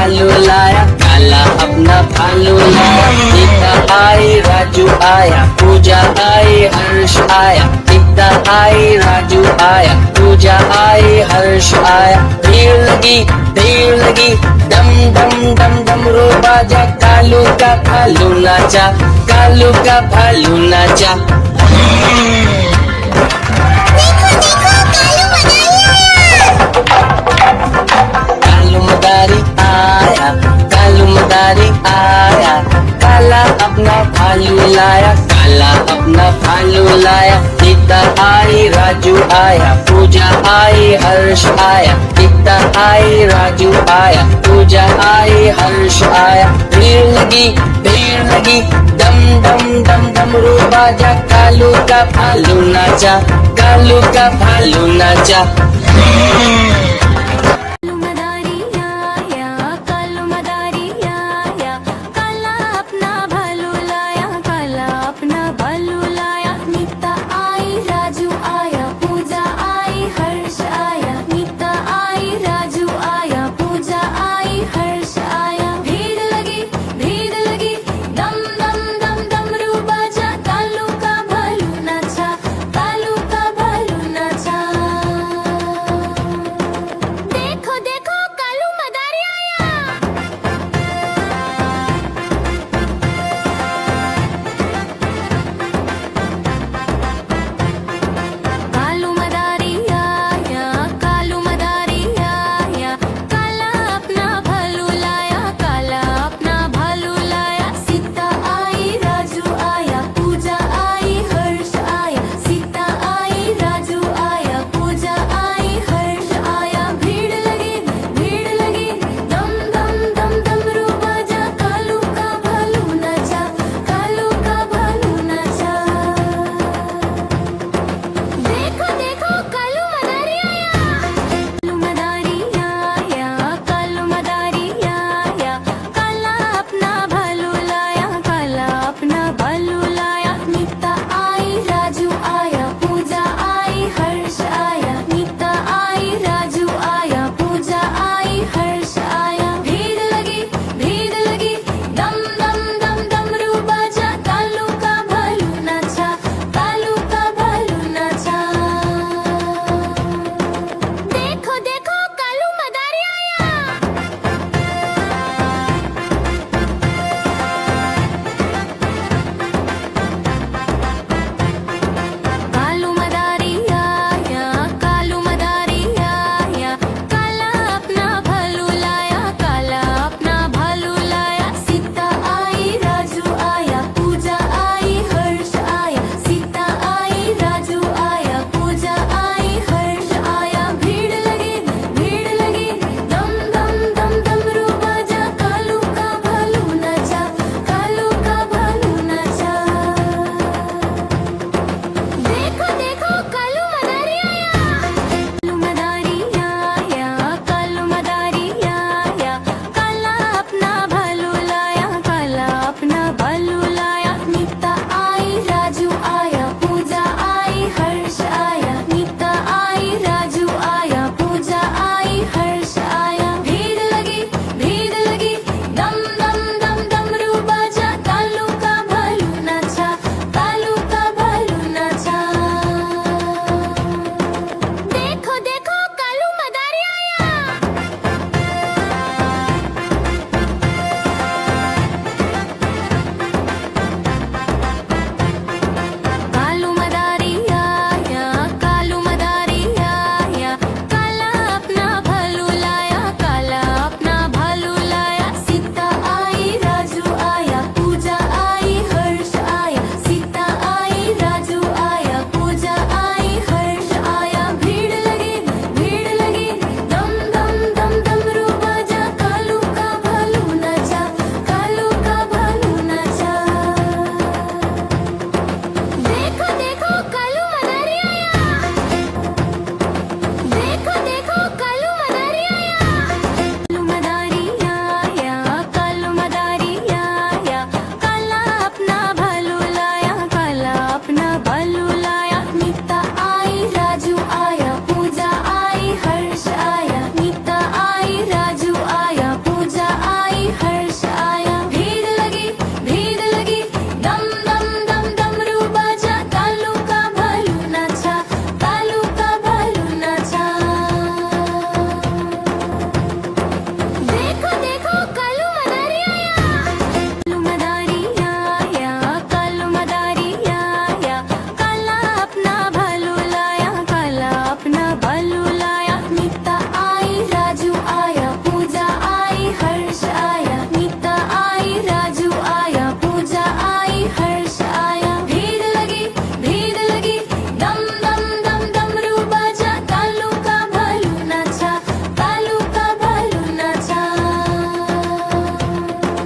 भालू लाया, काला अपना भालू लाया। गीता आई, राजू आया, पूजा आई, हर्ष आया। गीता आई, राजू आया, पूजा आई, हर्ष आया। भीड़ लगी, डम डम डम डमरू बाजा। कालू का भालू नाचा, कालू का भालू नाचा। कालू मदारी आया, कालू मदारी आया। काला अपना भालू लाया, काला अपना भालू लाया। गीता आई, राजू आया, पूजा आई, हर्ष आया। गीता आई, राजू आया, पूजा आई, हर्ष आया। भीड़ लगी, डम डम डम डमरू बाजा। कालू का भालू नाचा, कालू का भालू नाचा।